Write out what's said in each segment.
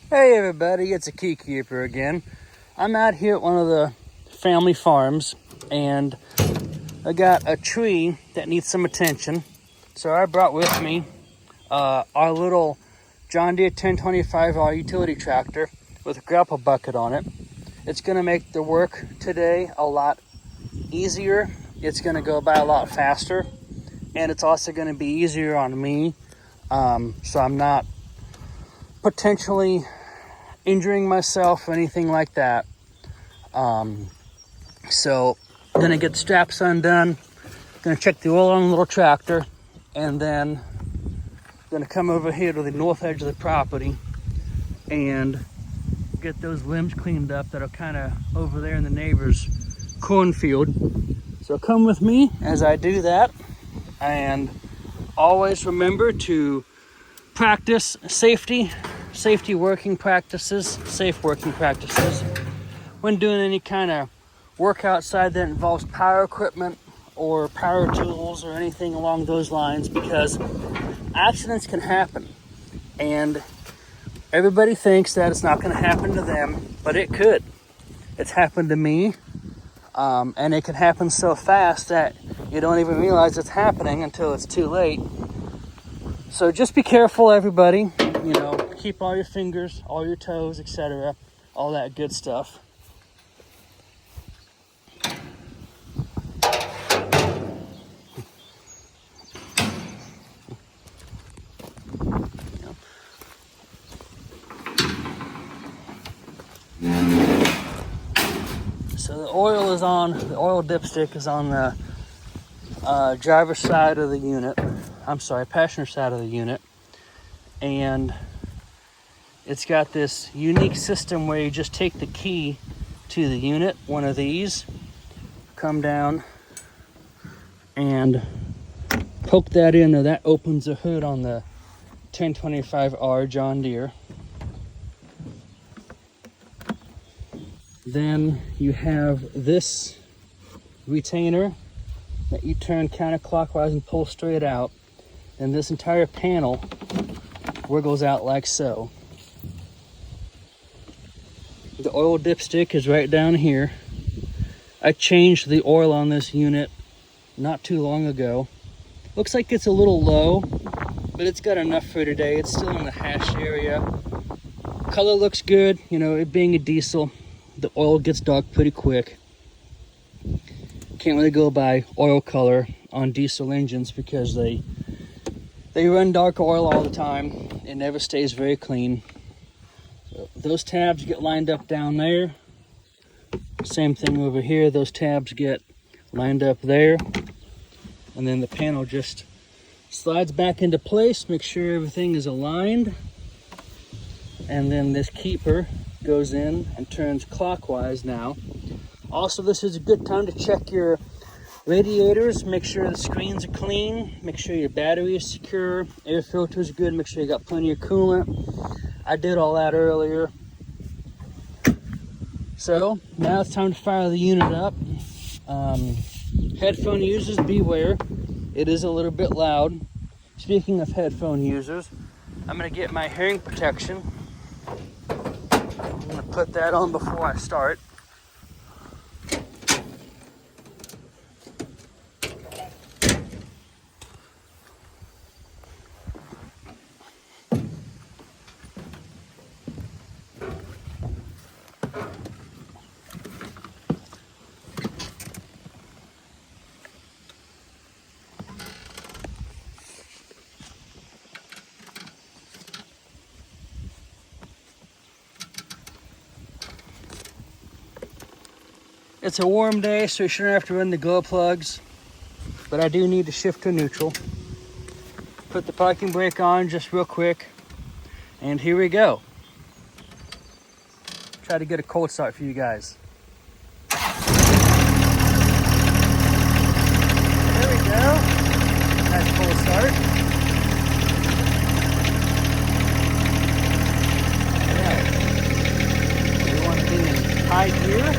Hey everybody, it's a Keykeeper again. I'm out here at one of the family farms and I got a tree that needs some attention. So I brought with me our little John Deere 1025R utility tractor with a grapple bucket on it. It's going to make the work today a lot easier. It's going to go by a lot faster, and it's also going to be easier on me, so I'm not potentially injuring myself or anything like that. So I'm gonna get the straps undone, gonna check the oil on the little tractor, and then gonna come over here to the north edge of the property and get those limbs cleaned up that are kind of over there in the neighbor's cornfield. So come with me as I do that, and always remember to practice safety working practices, safe working practices when doing any kind of work outside that involves power equipment or power tools or anything along those lines, because accidents can happen and everybody thinks that it's not going to happen to them, but it could. It's happened to me, and it can happen so fast that you don't even realize it's happening until it's too late. So just be careful, everybody. Keep all your fingers, all your toes, etc., all that good stuff. So the oil dipstick is on the driver's side of the unit. Passenger side of the unit. And it's got this unique system where you just take the key to the unit, one of these, come down and poke that in, and that opens the hood on the 1025R John Deere. Then you have this retainer that you turn counterclockwise and pull straight out, and this entire panel wiggles out like so. The oil dipstick is right down here. I changed the oil on this unit not too long ago. Looks like it's a little low, but it's got enough for today. It's still in the hash area. Color looks good. It being a diesel, the oil gets dark pretty quick. Can't really go by oil color on diesel engines because they run dark oil all the time. It never stays very clean. So those tabs get lined up down there. Same thing over here. Those tabs get lined up there. And then the panel just slides back into place. Make sure everything is aligned. And then this keeper goes in and turns clockwise now. Also, this is a good time to check your radiators. Make sure the screens are clean. Make sure your battery is secure. Air filter is good. Make sure you got plenty of coolant. I did all that earlier. So now it's time to fire the unit up. Headphone users, beware. It is a little bit loud. Speaking of headphone users, I'm going to get my hearing protection. I'm going to put that on before I start. It's a warm day, so you shouldn't have to run the glow plugs, but I do need to shift to neutral. Put the parking brake on just real quick, and here we go. Try to get a cold start for you guys. There we go. Nice cold start. Alright. We want to be in high gear.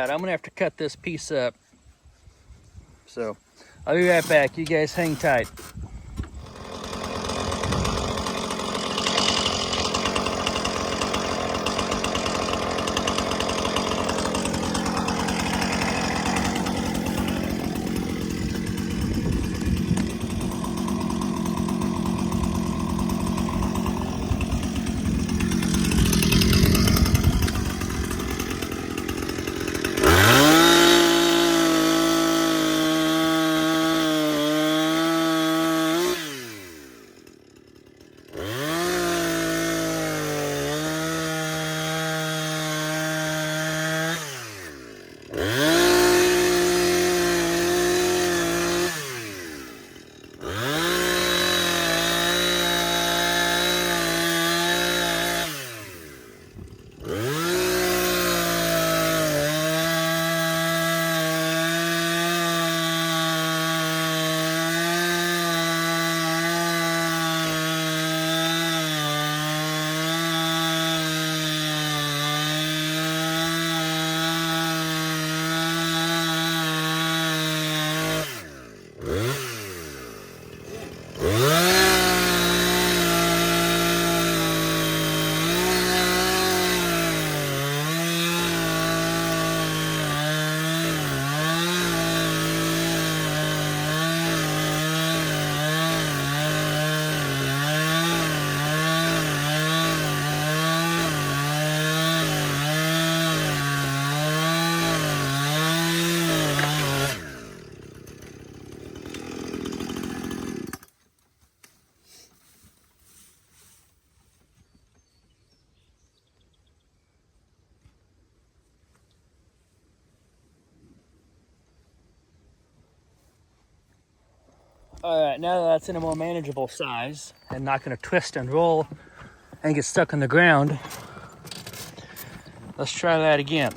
I'm gonna have to cut this piece up. So I'll be right back. You guys hang tight. All right, now that that's in a more manageable size and not going to twist and roll and get stuck on the ground, let's try that again.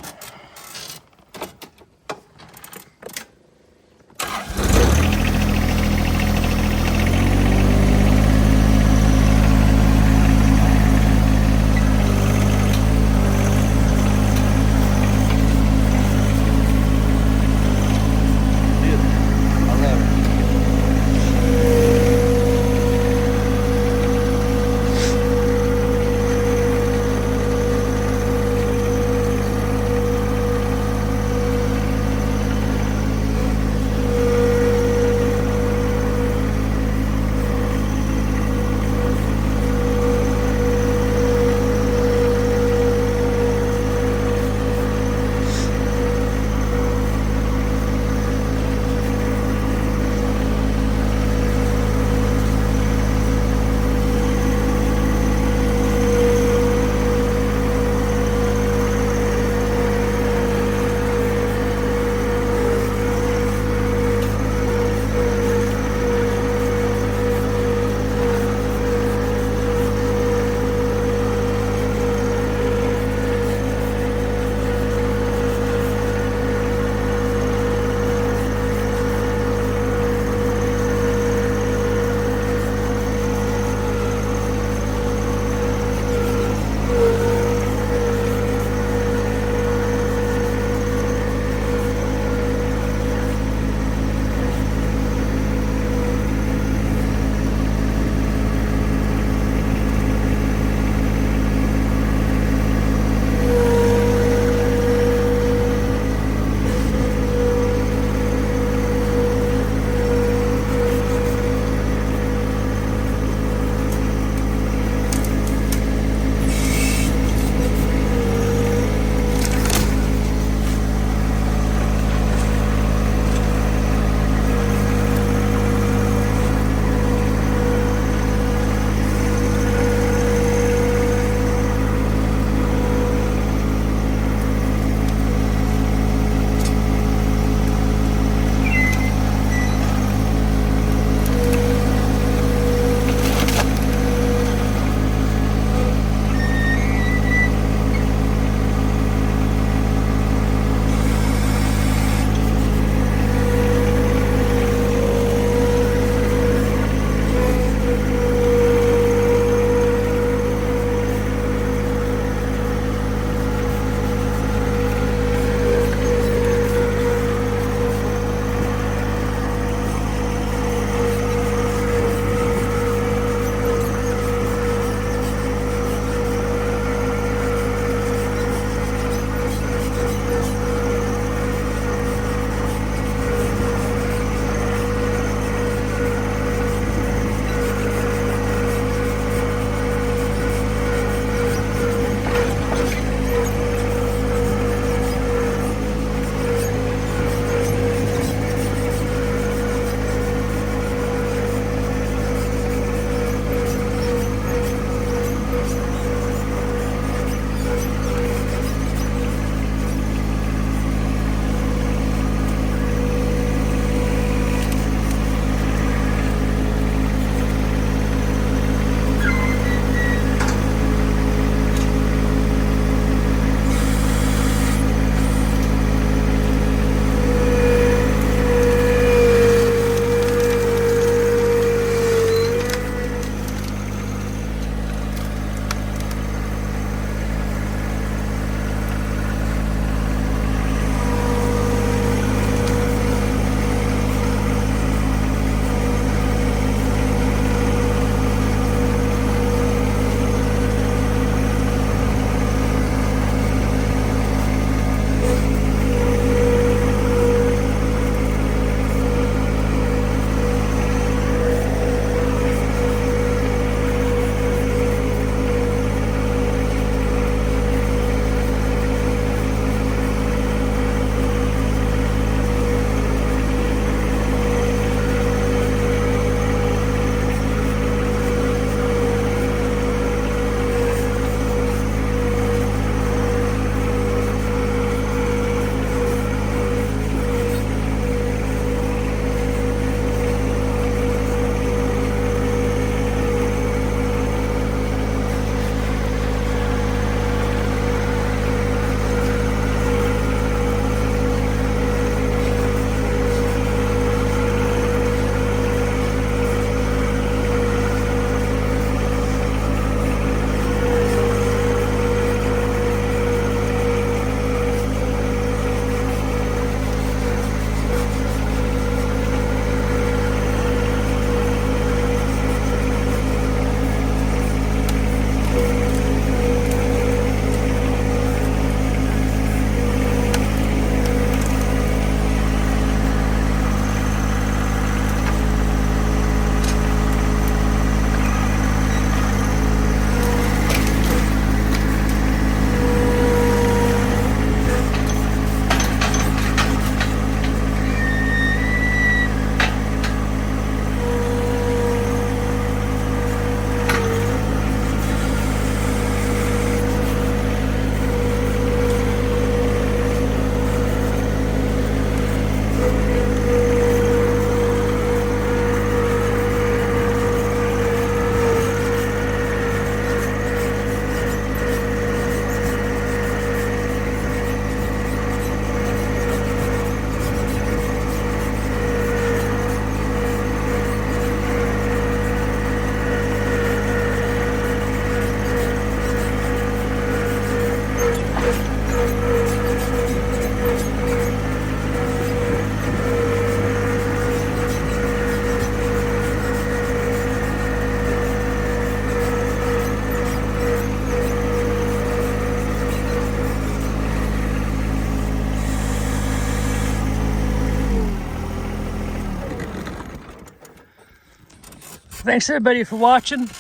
Thanks everybody for watching.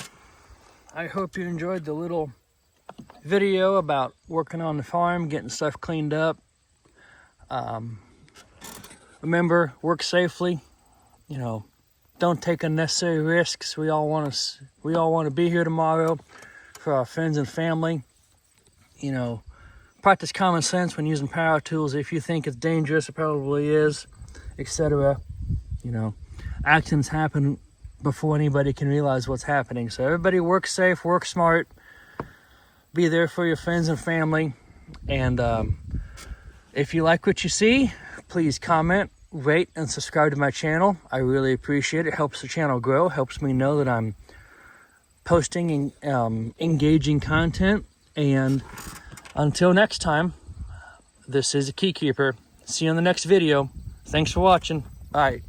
I hope you enjoyed the little video about working on the farm, getting stuff cleaned up. Remember, work safely. You know, don't take unnecessary risks. We all want to be here tomorrow for our friends and family. You know, practice common sense when using power tools. If you think it's dangerous, it probably is, etc. You know, accidents happen before anybody can realize what's happening. So everybody work safe, work smart, be there for your friends and family. And if you like what you see, please comment, rate, and subscribe to my channel. I really appreciate it. It helps the channel grow, helps me know that I'm posting and engaging content. And until next time, this is a Keykeeper. See you in the next video. Thanks for watching. Bye.